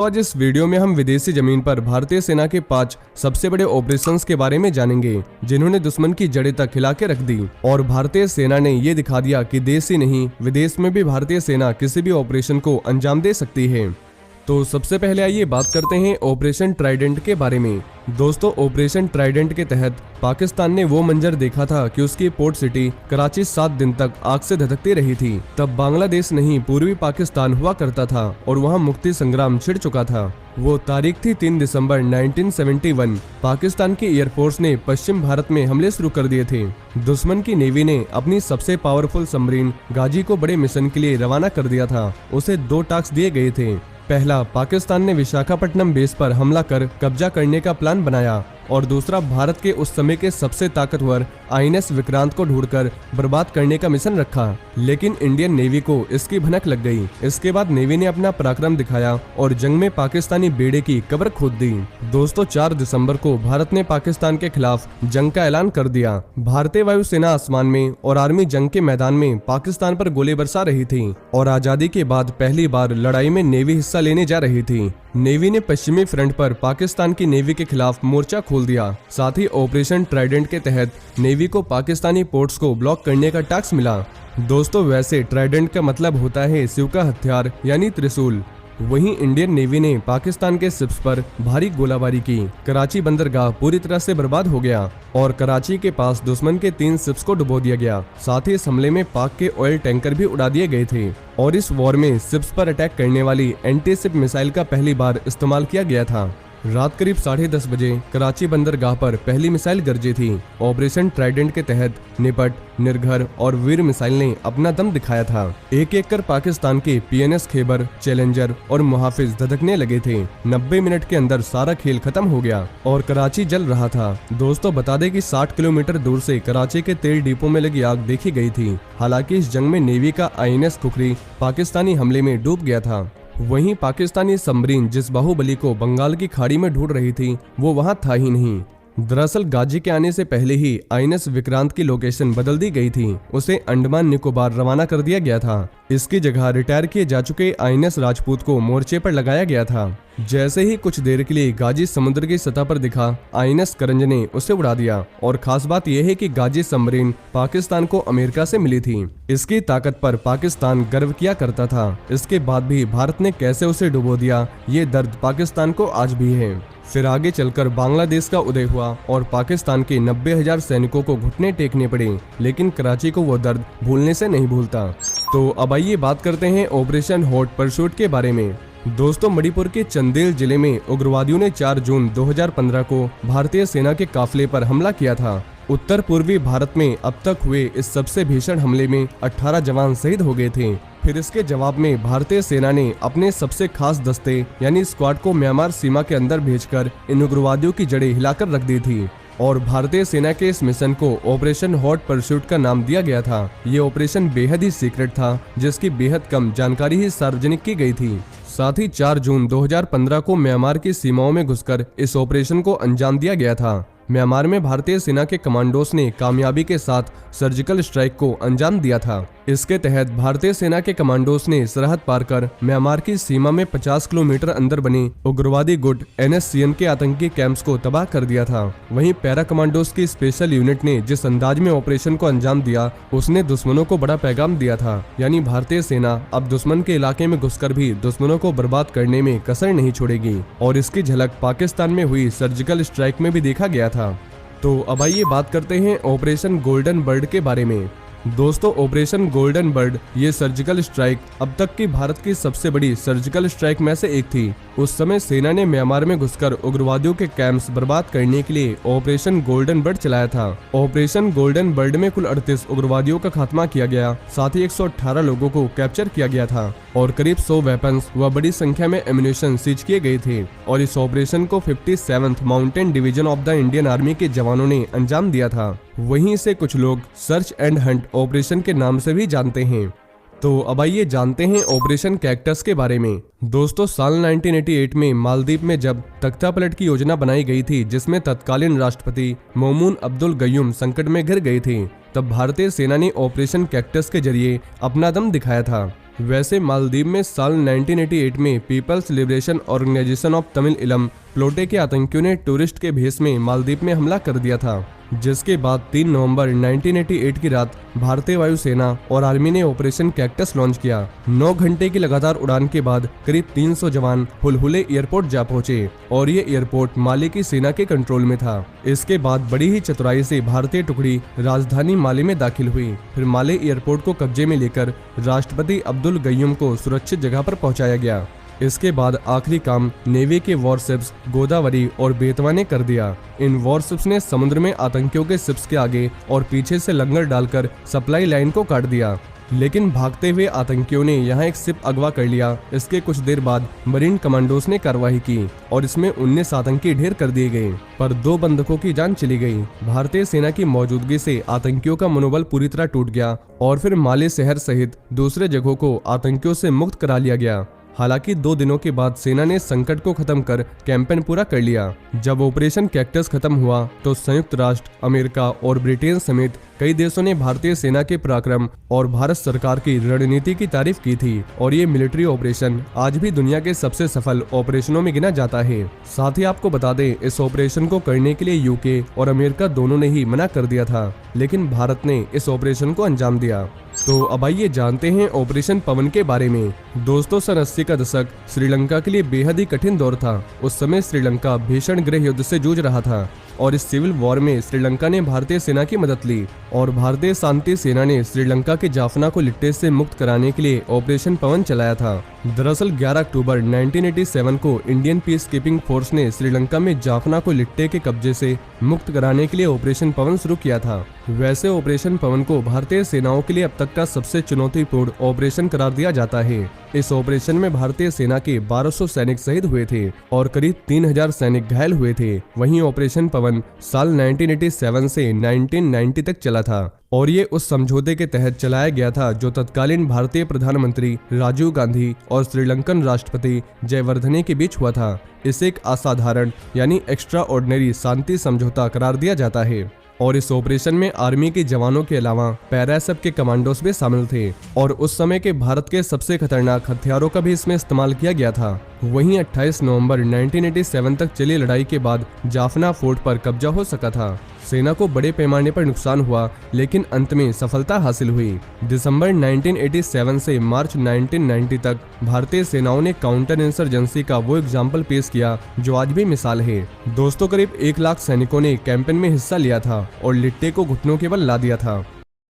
आज इस वीडियो में हम विदेशी जमीन पर भारतीय सेना के 5 सबसे बड़े ऑपरेशंस के बारे में जानेंगे जिन्होंने दुश्मन की जड़ें तक हिला के रख दी और भारतीय सेना ने ये दिखा दिया कि देश ही नहीं विदेश में भी भारतीय सेना किसी भी ऑपरेशन को अंजाम दे सकती है। तो सबसे पहले आइए बात करते हैं ऑपरेशन ट्राइडेंट के बारे में। दोस्तों, ऑपरेशन ट्राइडेंट के तहत पाकिस्तान ने वो मंजर देखा था कि उसकी पोर्ट सिटी कराची 7 दिन तक आग से धधकती रही थी। तब बांग्लादेश नहीं पूर्वी पाकिस्तान हुआ करता था और वहाँ मुक्ति संग्राम छिड़ चुका था। वो तारीख थी 3 दिसंबर 1971। पाकिस्तान की एयरफोर्स ने पश्चिम भारत में हमले शुरू कर दिए थे। दुश्मन की नेवी ने अपनी सबसे पावरफुल सबमरीन गाजी को बड़े मिशन के लिए रवाना कर दिया था। उसे 2 टास्क दिए गए थे। पहला, पाकिस्तान ने विशाखापट्टनम बेस पर हमला कर कब्जा करने का प्लान बनाया और दूसरा, भारत के उस समय के सबसे ताकतवर INS विक्रांत को ढूंढकर बर्बाद करने का मिशन रखा। लेकिन इंडियन नेवी को इसकी भनक लग गई। इसके बाद नेवी ने अपना पराक्रम दिखाया और जंग में पाकिस्तानी बेड़े की कब्र खोद दी। दोस्तों, 4 दिसंबर को भारत ने पाकिस्तान के खिलाफ जंग का ऐलान कर दिया। भारतीय वायुसेना आसमान में और आर्मी जंग के मैदान में पाकिस्तान पर गोली बरसा रही थी और आजादी के बाद पहली बार लड़ाई में नेवी हिस्सा लेने जा रही थी। नेवी ने पश्चिमी फ्रंट पर पाकिस्तान की नेवी के खिलाफ मोर्चा खोल दिया। साथ ही ऑपरेशन ट्राइडेंट के तहत नेवी को पाकिस्तानी पोर्ट्स को ब्लॉक करने का टास्क मिला। दोस्तों, वैसे ट्राइडेंट का मतलब होता है शिव का हथियार यानी त्रिशूल। वहीं इंडियन नेवी ने पाकिस्तान के शिप्स पर भारी गोलाबारी की। कराची बंदरगाह पूरी तरह से बर्बाद हो गया और कराची के पास दुश्मन के 3 शिप्स को डुबो दिया गया। साथ ही इस हमले में पाक के ऑयल टैंकर भी उड़ा दिए गए थे और इस वॉर में शिप्स पर अटैक करने वाली एंटी शिप मिसाइल का पहली बार इस्तेमाल किया गया था। रात करीब 10:30 बजे कराची बंदरगाह पर पहली मिसाइल गरजी थी। ऑपरेशन ट्राइडेंट के तहत निपट, निर्घर और वीर मिसाइल ने अपना दम दिखाया था। एक एक कर पाकिस्तान के PNS खैबर, चैलेंजर और मुहाफिज धधकने लगे थे। 90 मिनट के अंदर सारा खेल खत्म हो गया और कराची जल रहा था। दोस्तों, बता दें कि 60 किलोमीटर दूर से कराची के तेल डिपो में लगी आग देखी गई थी। हालांकि इस जंग में नेवी का INS खुखरी पाकिस्तानी हमले में डूब गया था। वहीं पाकिस्तानी सबमरीन जिस बाहुबली को बंगाल की खाड़ी में ढूंढ रही थी वो वहां था ही नहीं। दरअसल गाजी के आने से पहले ही INS विक्रांत की लोकेशन बदल दी गई थी। उसे अंडमान निकोबार रवाना कर दिया गया था। इसकी जगह रिटायर किए जा चुके INS राजपूत को मोर्चे पर लगाया गया था। जैसे ही कुछ देर के लिए गाजी समुद्र की सतह पर दिखा, INS करंज ने उसे उड़ा दिया। और खास बात यह है कि गाजी सबमरीन पाकिस्तान को अमेरिका से मिली थी। इसकी ताकत पर पाकिस्तान गर्व किया करता था। इसके बाद भी भारत ने कैसे उसे डुबो दिया, ये दर्द पाकिस्तान को आज भी है। फिर आगे चलकर बांग्लादेश का उदय हुआ और पाकिस्तान के 90,000 सैनिकों को घुटने टेकने पड़े, लेकिन कराची को वो दर्द भूलने से नहीं भूलता। तो अब आइए बात करते हैं ऑपरेशन हॉट परसूट के बारे में। दोस्तों, मणिपुर के चंदेल जिले में उग्रवादियों ने 4 जून 2015 को भारतीय सेना के काफिले पर हमला किया था। उत्तर पूर्वी भारत में अब तक हुए इस सबसे भीषण हमले में 18 जवान शहीद हो गए थे। फिर इसके जवाब में भारतीय सेना ने अपने सबसे खास दस्ते यानी स्क्वाड को म्यांमार सीमा के अंदर भेजकर इन उग्रवादियों की जड़ें हिलाकर रख दी थी और भारतीय सेना के इस मिशन को ऑपरेशन हॉट परसूट का नाम दिया गया था। ये ऑपरेशन बेहद ही सीक्रेट था, जिसकी बेहद कम जानकारी ही सार्वजनिक की गई थी। साथ ही 4 जून 2015 को म्यांमार की सीमाओं में घुसकर इस ऑपरेशन को अंजाम दिया गया था। म्यांमार में भारतीय सेना के कमांडोस ने कामयाबी के साथ सर्जिकल स्ट्राइक को अंजाम दिया था। इसके तहत भारतीय सेना के कमांडोस ने सरहद पार कर म्यांमार की सीमा में 50 किलोमीटर अंदर बने उग्रवादी गुट NSCN के आतंकी कैंप्स को तबाह कर दिया था। वहीं पैरा कमांडोस की स्पेशल यूनिट ने जिस अंदाज में ऑपरेशन को अंजाम दिया, उसने दुश्मनों को बड़ा पैगाम दिया था। यानी भारतीय सेना अब दुश्मन के इलाके में घुसकर भी दुश्मनों को बर्बाद करने में कसर नहीं छोड़ेगी और इसकी झलक पाकिस्तान में हुई सर्जिकल स्ट्राइक में भी देखा गया था। तो अब आइए बात करते हैं ऑपरेशन गोल्डन बर्ड के बारे में। दोस्तों, ऑपरेशन गोल्डन बर्ड ये सर्जिकल स्ट्राइक अब तक की भारत की सबसे बड़ी सर्जिकल स्ट्राइक में से एक थी। उस समय सेना ने म्यांमार में घुसकर उग्रवादियों के कैंप्स बर्बाद करने के लिए ऑपरेशन गोल्डन बर्ड चलाया था। ऑपरेशन गोल्डन बर्ड में कुल 38 उग्रवादियों का खात्मा किया गया। साथ ही 118 लोगों को कैप्चर किया गया था और करीब 100 वेपन्स व बड़ी संख्या में एम्युनिशन सीज किए गए थे। और इस ऑपरेशन को 57th mountain division of the Indian army के जवानों ने अंजाम दिया था। वहीं से कुछ लोग सर्च एंड हंट ऑपरेशन के नाम से भी जानते हैं। तो अब आइए जानते हैं ऑपरेशन कैक्टस के बारे में। दोस्तों, साल 1988 में मालदीव में जब तख्ता पलट की योजना बनाई गई थी, जिसमें तत्कालीन राष्ट्रपति मोमून अब्दुल गयूम संकट में घिर गए थे, तब भारतीय सेना ने ऑपरेशन कैक्टस के जरिए अपना दम दिखाया था। वैसे मालदीव में साल 1988 में people's liberation organisation of Tamil Eelam PLOTE के आतंकियों ने टूरिस्ट के भेष में मालदीव में हमला कर दिया था, जिसके बाद 3 नवंबर 1988 की रात भारतीय वायुसेना और आर्मी ने ऑपरेशन कैक्टस लॉन्च किया। 9 घंटे की लगातार उड़ान के बाद करीब 300 जवान हुलहुले एयरपोर्ट जा पहुंचे और ये एयरपोर्ट माली की सेना के कंट्रोल में था। इसके बाद बड़ी ही चतुराई से भारतीय टुकड़ी राजधानी माली में दाखिल हुई। फिर माले एयरपोर्ट को कब्जे में लेकर राष्ट्रपति अब्दुल गयूम को सुरक्षित जगह पर पहुंचाया गया। इसके बाद आखिरी काम नेवी के वॉरशिप्स गोदावरी और बेतवा ने कर दिया। इन वॉरशिप्स ने समुद्र में आतंकियों के शिप्स के आगे और पीछे से लंगर डालकर सप्लाई लाइन को काट दिया, लेकिन भागते हुए आतंकियों ने यहां एक शिप अगवा कर लिया। इसके कुछ देर बाद मरीन कमांडोज ने कार्रवाई की और इसमें 19 आतंकी ढेर कर दिए गए, पर 2 बंधकों की जान चली गई। भारतीय सेना की मौजूदगी से आतंकियों का मनोबल पूरी तरह टूट गया और फिर माले शहर सहित दूसरे जगहों को आतंकियों से मुक्त करा लिया गया। हालांकि 2 दिनों के बाद सेना ने संकट को खत्म कर कैंपेन पूरा कर लिया। जब ऑपरेशन कैक्टस खत्म हुआ तो संयुक्त राष्ट्र, अमेरिका और ब्रिटेन समेत कई देशों ने भारतीय सेना के पराक्रम और भारत सरकार की रणनीति की तारीफ की थी और ये मिलिट्री ऑपरेशन आज भी दुनिया के सबसे सफल ऑपरेशनों में गिना जाता है। साथ ही आपको बता दें, इस ऑपरेशन को करने के लिए यूके और अमेरिका दोनों ने ही मना कर दिया था, लेकिन भारत ने इस ऑपरेशन को अंजाम दिया। तो अब आइए जानते हैं ऑपरेशन पवन के बारे में। दोस्तों, सन 80 का दशक श्रीलंका के लिए बेहद ही कठिन दौर था। उस समय श्रीलंका भीषण गृह युद्ध से जूझ रहा था और इस सिविल वॉर में श्रीलंका ने भारतीय सेना की मदद ली और भारतीय शांति सेना ने श्रीलंका के जाफना को लिट्टे से मुक्त कराने के लिए ऑपरेशन पवन चलाया था। दरअसल 11 अक्टूबर 1987 को इंडियन पीस कीपिंग फोर्स ने श्रीलंका में जाफना को लिट्टे के कब्जे से मुक्त कराने के लिए ऑपरेशन पवन शुरू किया था। वैसे ऑपरेशन पवन को भारतीय सेनाओं के लिए अब तक का सबसे चुनौतीपूर्ण ऑपरेशन करार दिया जाता है। इस ऑपरेशन में भारतीय सेना के 1200 सैनिक शहीद हुए थे और करीब 3000 सैनिक घायल हुए थे। वहीं ऑपरेशन पवन साल 1987 से 1990 तक चला था और ये उस समझौते के तहत चलाया गया था जो तत्कालीन भारतीय प्रधानमंत्री राजीव गांधी और श्रीलंकन राष्ट्रपति जयवर्धने के बीच हुआ था। इसे एक असाधारण यानी एक्स्ट्रा ऑर्डिनरी शांति समझौता करार दिया जाता है और इस ऑपरेशन में आर्मी के जवानों के अलावा पैराएसएफ के कमांडोस भी शामिल थे और उस समय के भारत के सबसे खतरनाक हथियारों का भी इसमें इस्तेमाल किया गया था। वहीं 28 नवंबर 1987 तक चली लड़ाई के बाद जाफना फोर्ट पर कब्जा हो सका था। सेना को बड़े पैमाने पर नुकसान हुआ, लेकिन अंत में सफलता हासिल हुई। दिसंबर 1987 से मार्च 1990 तक भारतीय सेनाओं ने काउंटर इंसर्जेंसी का वो एग्जाम्पल पेश किया जो आज भी मिसाल है। दोस्तों, करीब 1 लाख सैनिकों ने कैंपेन में हिस्सा लिया था और लिट्टे को घुटनों के बल ला दिया था।